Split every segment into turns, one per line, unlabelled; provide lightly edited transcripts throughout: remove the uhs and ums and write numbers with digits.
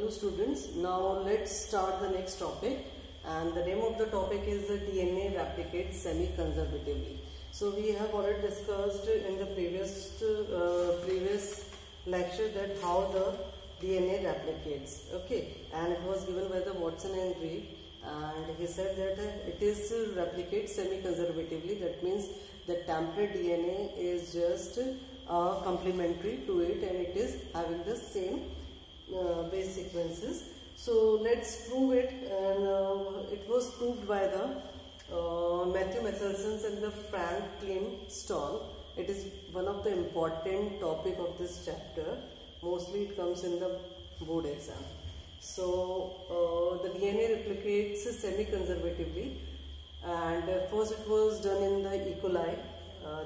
Hello students, now let's start the next topic, and the name of the topic is the DNA replicates semi-conservatively. So we have already discussed in the previous lecture that how the DNA replicates, okay, and it was given by the Watson and Reed, and he said that it is replicates semi-conservatively. That means the template DNA is just complementary to it, and it is having the same base sequences. So let's prove it, and it was proved by the Matthew Michelson and the Franklin Stahl. It is one of the important topic of this chapter. Mostly it comes in the board exam. So the DNA replicates semi-conservatively, and first it was done in the E. coli.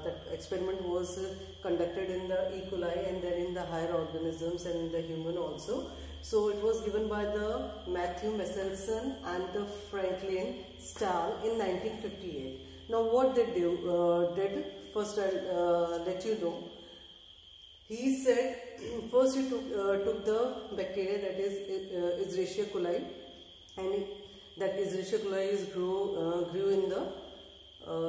That experiment was conducted in the E. coli and then in the higher organisms and in the human also. So it was given by the Matthew Michelson and the Franklin Stahl in 1958. Now what they did, first I'll let you know. He said first he took the bacteria, that is Escherichia coli, and that Escherichia coli grew in the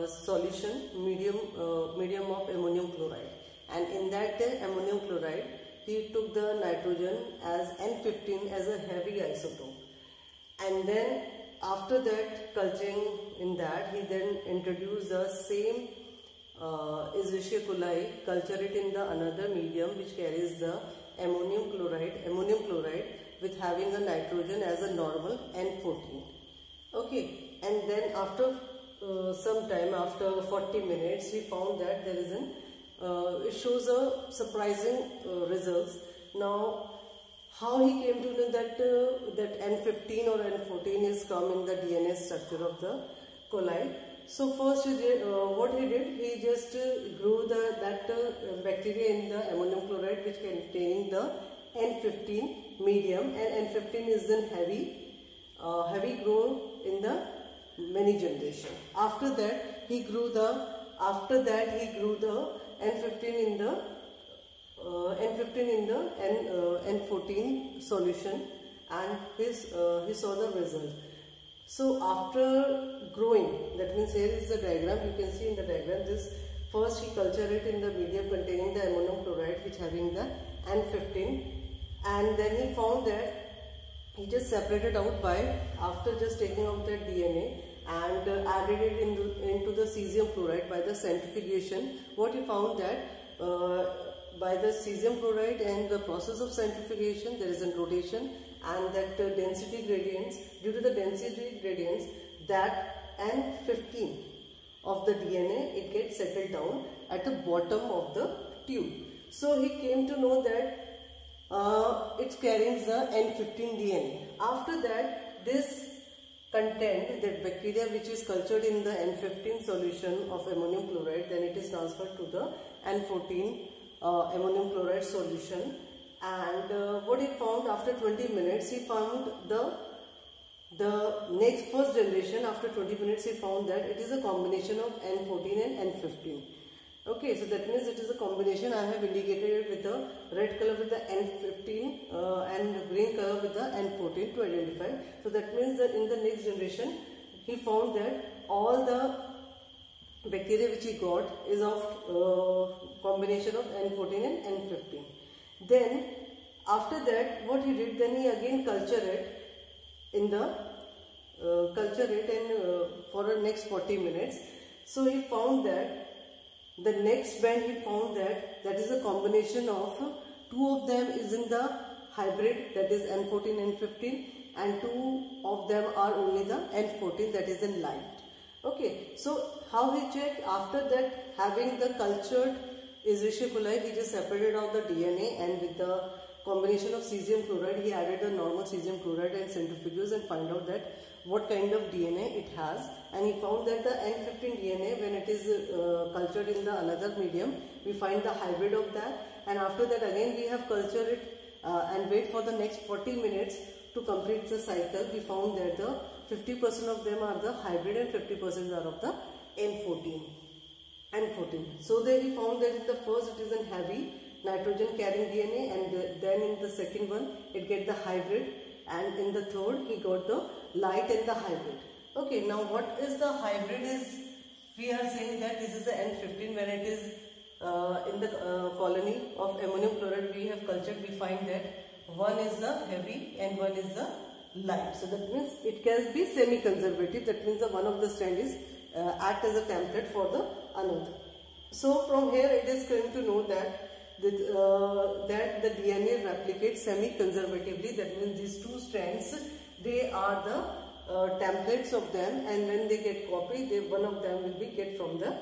solution medium of ammonium chloride, and in that ammonium chloride he took the nitrogen as N15 as a heavy isotope, and then after that culturing in that, he then introduced the same Escherichia coli, culture it in the another medium which carries the ammonium chloride with having a nitrogen as a normal N14, okay, and then after some time, after 40 minutes, he found that there is it shows a surprising results. Now, how he came to know that that N15 or N14 is come in the DNA structure of the coli? So first, what he did, he just grew that bacteria in the ammonium chloride which containing the N15 medium, and N15 is then heavy grown in the many generation. After that he grew the N15 in the N14 solution, and he saw the result. So after growing, that means here is the diagram, you can see in the diagram this. First he cultured it in the medium containing the ammonium chloride which having the N15, and then he found that he just separated out by, after just taking out that DNA and added it into the cesium chloride by the centrifugation. What he found that by the cesium chloride and the process of centrifugation, there is a rotation, and that density gradients, due to the density gradients, that N15 of the DNA, it gets settled down at the bottom of the tube. So he came to know that it carries the N15 DNA. After that, this content, that bacteria which is cultured in the N15 solution of ammonium chloride, then it is transferred to the N14 ammonium chloride solution, and what he found after 20 minutes, he found the next first generation. After 20 minutes he found that it is a combination of N14 and N15. Okay, so that means it is a combination. I have indicated it with the red color with the N15 and green color with the N14 to identify. So that means that in the next generation he found that all the bacteria which he got is of combination of N14 and N15. Then after that what he did, then he again cultured it in the for the next 40 minutes. So he found that the next band, he found that is a combination of two of them is in the hybrid, that is N14 N15, and two of them are only the N14, that is in light. Okay, so how he checked? After that, having the cultured Escherichia coli, he just separated out the DNA, and with the combination of cesium chloride, he added the normal cesium chloride and centrifuges and find out that what kind of DNA it has, and he found that the N15 DNA, when it is cultured in the another medium, we find the hybrid of that, and after that again we have cultured it and wait for the next 40 minutes to complete the cycle. We found that the 50% of them are the hybrid and 50% are of the N14. So there he found that in the first it is in heavy nitrogen carrying DNA, and then in the second one it get the hybrid, and in the third he got the light and the hybrid. Okay, now what is the hybrid is, we are saying that this is the N15. When it is in the colony of ammonium chloride we have cultured, we find that one is the heavy and one is the light. So that means it can be semi-conservative. That means the one of the strand is act as a template for the another. So from here it is going to know that that the DNA replicates semi-conservatively. That means these two strands, they are the templates of them, and when they get copied, one of them will be get from the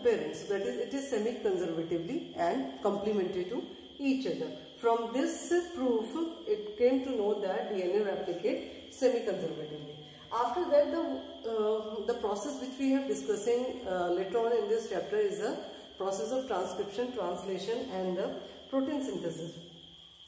parents. That is, it is semi-conservatively and complementary to each other. From this proof, it came to know that DNA replicate semi-conservatively. After that, the process which we have discussing later on in this chapter is the process of transcription, translation, and the protein synthesis.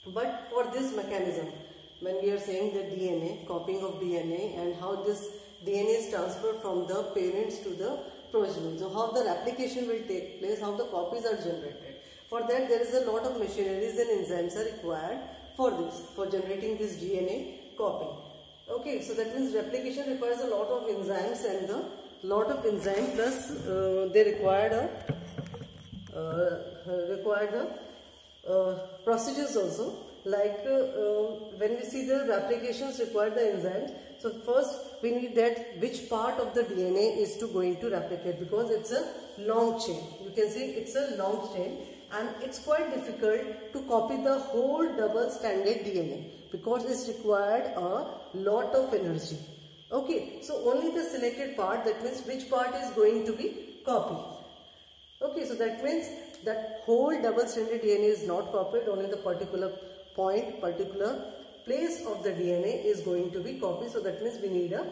But for this mechanism, when we are saying the DNA, copying of DNA, and how this DNA is transferred from the parents to the progeny, so how the replication will take place, how the copies are generated. For that, there is a lot of machineries and enzymes are required for this, for generating this DNA copy. Okay, so that means replication requires a lot of enzymes, and the lot of enzyme plus they require procedures also. Like when we see the replications require the enzymes, so first we need that which part of the DNA is going to replicate, because it's a long chain. You can see it's a long chain, and it's quite difficult to copy the whole double-stranded DNA because it's required a lot of energy. Okay, so only the selected part, that means which part is going to be copied. Okay, so that means that whole double-stranded DNA is not copied, only the particular point, particular place of the DNA is going to be copied. So that means we need a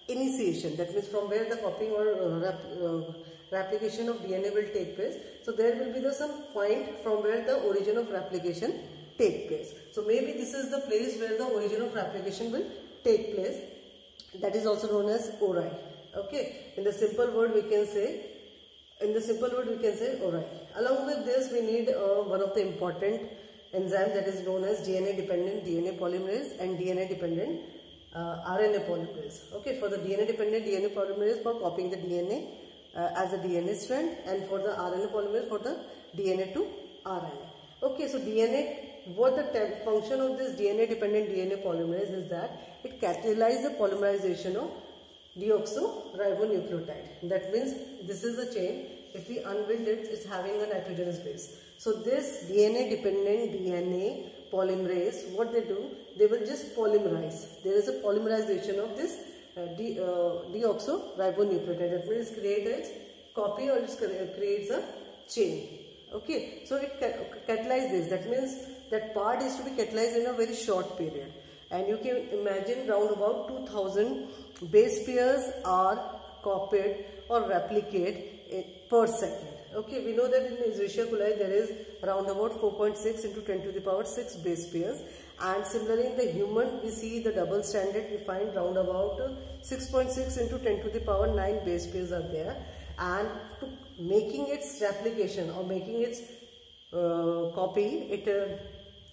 initiation, that means from where the copying or replication of DNA will take place. So there will be some point from where the origin of replication take place. So maybe this is the place where the origin of replication will take place. That is also known as ori. Okay, in the simple word we can say, ori. Along with this, we need one of the important enzymes, that is known as DNA dependent DNA polymerase and DNA dependent RNA polymerase. Okay, for the DNA dependent DNA polymerase for copying the DNA as a DNA strand, and for the RNA polymerase for the DNA to RNA. Okay, so what the function of this DNA dependent DNA polymerase is that it catalyzes the polymerization of deoxyribonucleotide. That means this is a chain. If we unwind it, it's having a nitrogenous base. So this DNA dependent DNA polymerase, what they do, they will just polymerize. There is a polymerization of this deoxyribonucleotide. That means it creates a copy, or it creates a chain. Okay, so it catalyzes this. That means that part is to be catalyzed in a very short period. And you can imagine round about 2000 base pairs are copied or replicate per second. Okay, we know that in Escherichia coli there is around about 4.6 into 10 to the power 6 base pairs, and similarly in the human we see the double stranded, we find round about 6.6 into 10 to the power 9 base pairs are there, and to making its replication or making its copy, it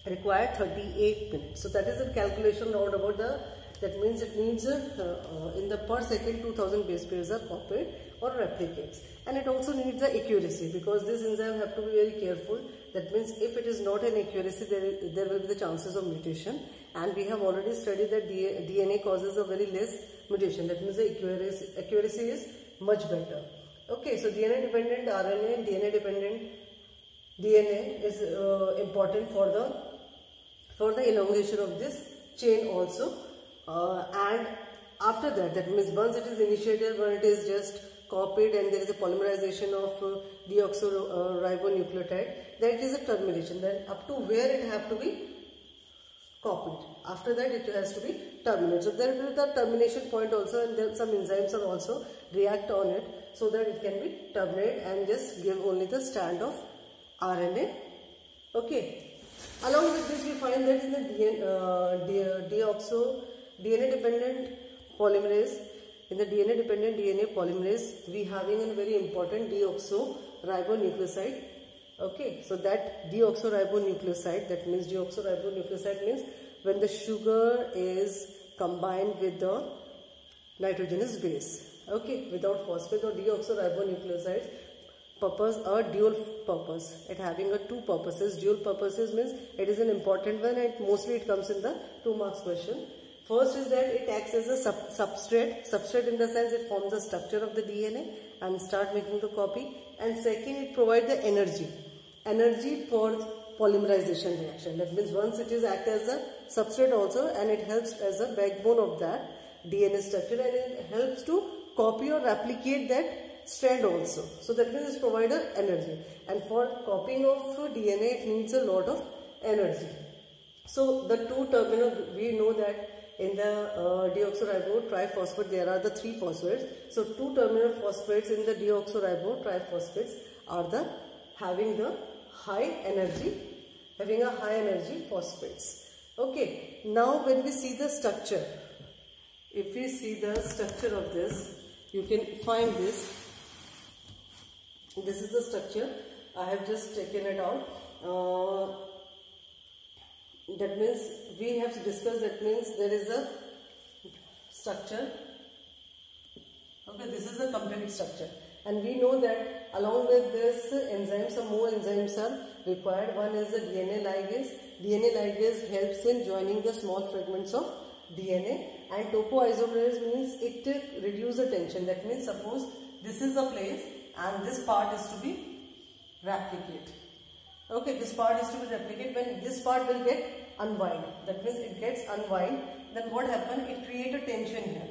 required 38 minutes. So that is a calculation round about that means it needs in the per second 2000 base pairs are copied or replicates, and it also needs the accuracy, because this enzyme have to be very careful. That means if it is not an accuracy, there will be the chances of mutation, and we have already studied that DNA causes a very less mutation. That means the accuracy is much better. Okay, so DNA dependent RNA and DNA dependent DNA is important for the elongation of this chain also, and after that, that means once it is initiated, when it is just copied and there is a polymerization of deoxyribonucleotide, then it is a termination. Then up to where it have to be copied. After that, it has to be terminated. So there will be the termination point also, and then some enzymes are also react on it so that it can be terminated and just give only the strand of RNA. Okay. Along with this, we find that in the DNA dependent polymerase, in the DNA dependent DNA polymerase, we having a very important deoxyribonucleoside Okay, so that deoxyribonucleoside, that means deoxyribonucleoside means when the sugar is combined with the nitrogenous base. Okay, without phosphate or deoxyribonucleosides purpose a dual purpose. It having a two purposes. Dual purposes means it is an important one and mostly it comes in the 2 marks question. First is that it acts as a substrate in the sense it forms the structure of the DNA and start making the copy. And second, it provides the energy for polymerization reaction. That means once it is act as a substrate also, and it helps as a backbone of that DNA structure, and it helps to copy or replicate that strand also. So that means it provides energy, and for copying of DNA it needs a lot of energy. So the two terminal, we know that in the deoxyribo triphosphate there are the 3 phosphates. So 2 terminal phosphates in the deoxyribo triphosphates are the having a high energy phosphates. Okay, now when we see the structure, if we see the structure of this, you can find this. This is the structure. I have just taken it out. That means we have discussed, that means there is a structure. Okay, this is a complete structure, and we know that along with this enzymes, some more enzymes are required. One is the DNA ligase. DNA ligase helps in joining the small fragments of DNA, and topoisomerase means it reduces the tension. That means suppose this is the place and this part is to be replicate. Okay, this part is to be replicate. When this part will get unwind, that means it gets unwind, then what happens? It creates a tension here.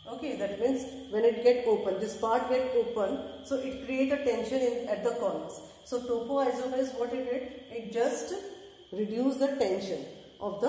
Okay, that means when it get open, this part get open, so it creates a tension at the corners. So topoisomerase, what it did? It just reduce the tension of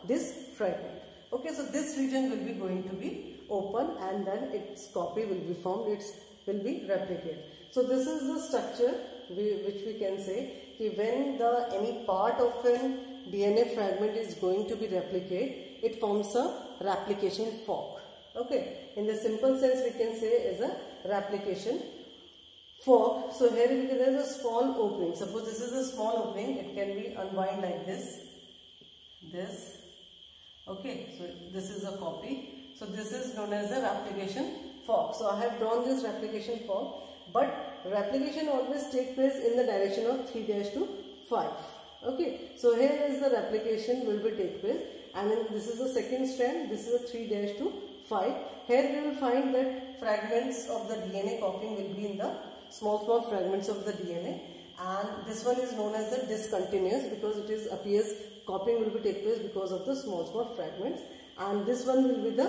this fragment. Okay, so this region will be going to be open, and then its copy will be formed. It will be replicated. So this is the structure which we can say when any part of an DNA fragment is going to be replicated, it forms a replication fork. Okay, in the simple sense we can say is a replication fork. So here there is a small opening. Suppose this is a small opening, it can be unwind like this. Okay, so this is a copy. So this is known as a replication fork. So I have drawn this replication fork, but replication always takes place in the direction of 3' to 5. Okay, so here is the replication will be take place, and then this is the second strand. This is a 3' to 5. Here we will find that fragments of the DNA copying will be in the small fragments of the DNA, and this one is known as the discontinuous because it appears copying will be take place because of the small fragments, and this one will be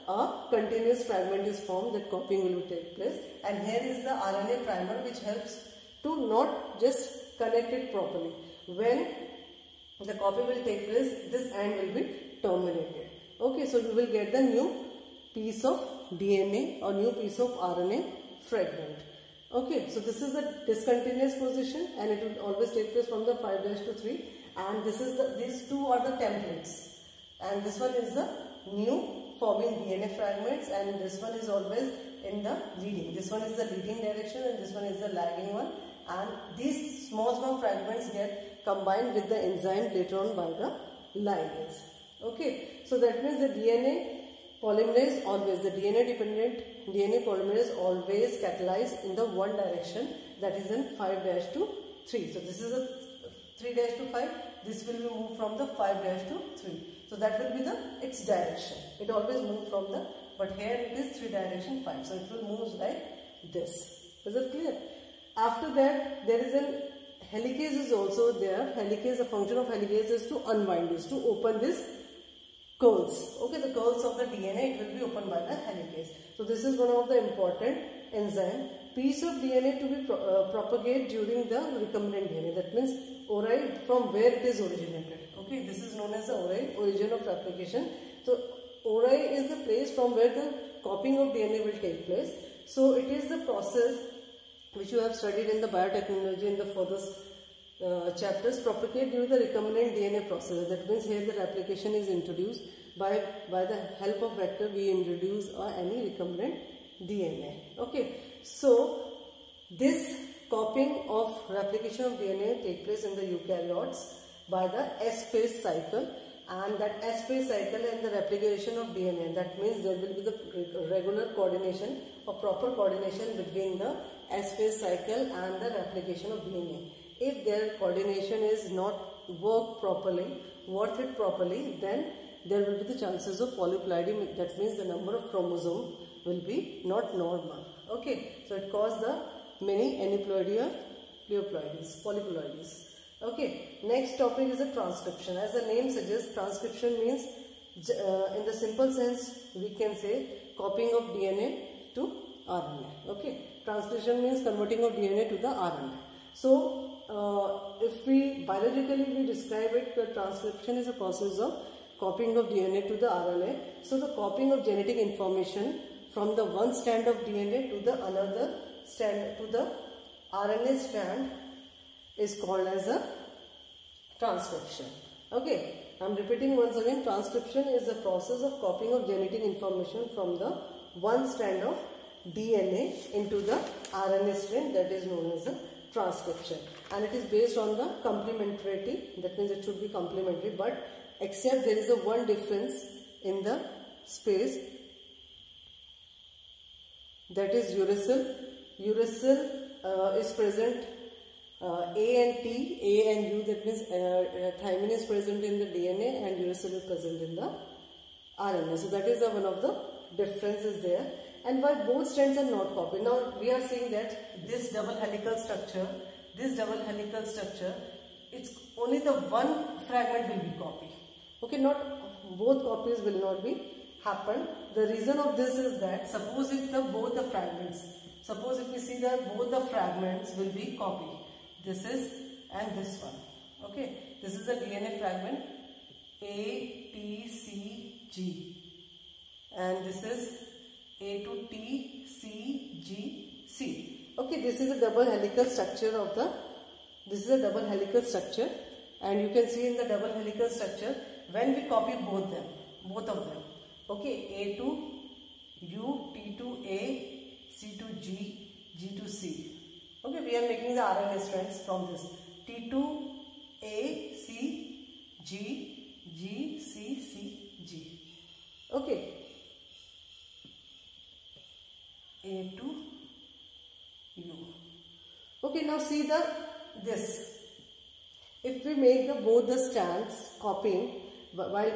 a continuous fragment is formed, that copying will be take place. And here is the RNA primer which helps to not just connect it properly. When the copy will take place, this end will be terminated. Okay, so you will get the new piece of DNA or new piece of RNA fragment. Okay, so this is a discontinuous position, and it will always take place from the 5' to 3, and these two are the templates, and this one is the new forming DNA fragments, and this one is always in the leading. This one is the leading direction and this one is the lagging one, and these small fragments get combined with the enzyme later on by the ligase. Okay, so that means the DNA polymerase always, the DNA dependent DNA polymerase always catalyze in the one direction, that is in 5' to 3. So this is a 3' to 5, this will be moved from the 5' to 3. So that will be its direction. It always moves from but here it is 3 direction 5. So it will move like this. Is it clear? After that, there is a helicase is also there. Helicase, the function of helicase is to unwind this, to open this curls. Okay, the curls of the DNA, it will be opened by the helicase. So this is one of the important enzyme. Piece of DNA to be propagate during the recombinant DNA. That means ori, from where it is originated. Okay, this is known as the ori, origin of replication. So ori is the place from where the copying of DNA will take place. So it is the process which you have studied in the biotechnology in the further chapters, propagate during the recombinant DNA process. That means here the replication is introduced by the help of vector. We introduce any recombinant DNA. Okay, so this copying of replication of DNA take place in the eukaryotes by the S-phase cycle, and that S-phase cycle and the replication of DNA, that means there will be the regular coordination or proper coordination between the S-phase cycle and the replication of DNA. If their coordination is not work properly, then there will be the chances of polyploidy, that means the number of chromosomes will be not normal. Okay, so it causes the many aneuploidy or polyploidies. Okay, next topic is a transcription. As the name suggests, transcription means in the simple sense we can say copying of DNA to RNA. Okay, transcription means converting of DNA to the RNA. So if we biologically we describe it, the transcription is a process of copying of DNA to the RNA. So the copying of genetic information from the one strand of DNA to the another strand, to the RNA strand, is called as a transcription. Okay, I am repeating once again, transcription is the process of copying of genetic information from the one strand of DNA into the RNA strand, that is known as a transcription, and it is based on the complementarity, that means it should be complementary, but except there is a one difference in the space, that is uracil. Uracil is present A and T, A and U, that means thymine is present in the DNA and uracil is present in the RNA. So that is one of the differences there. And why both strands are not copied. Now we are seeing that this double helical structure, it's only the one fragment will be copied. Okay, not both copies will not be happen. The reason of this is that suppose if we see that both the fragments will be copied, this is and this one. Okay, this is the DNA fragment A, T, C, G, and this is A to T, C, G, C. Okay, this is a double helical structure of the, and you can see in the double helical structure when we copy both of them. Okay, A to U, T to A, C to G, G to C. Okay, we are making the RNA strands from this. T to A, C, G, G, C, C, G. Okay. A to U. Okay, now see this. If we make both the strands copying, while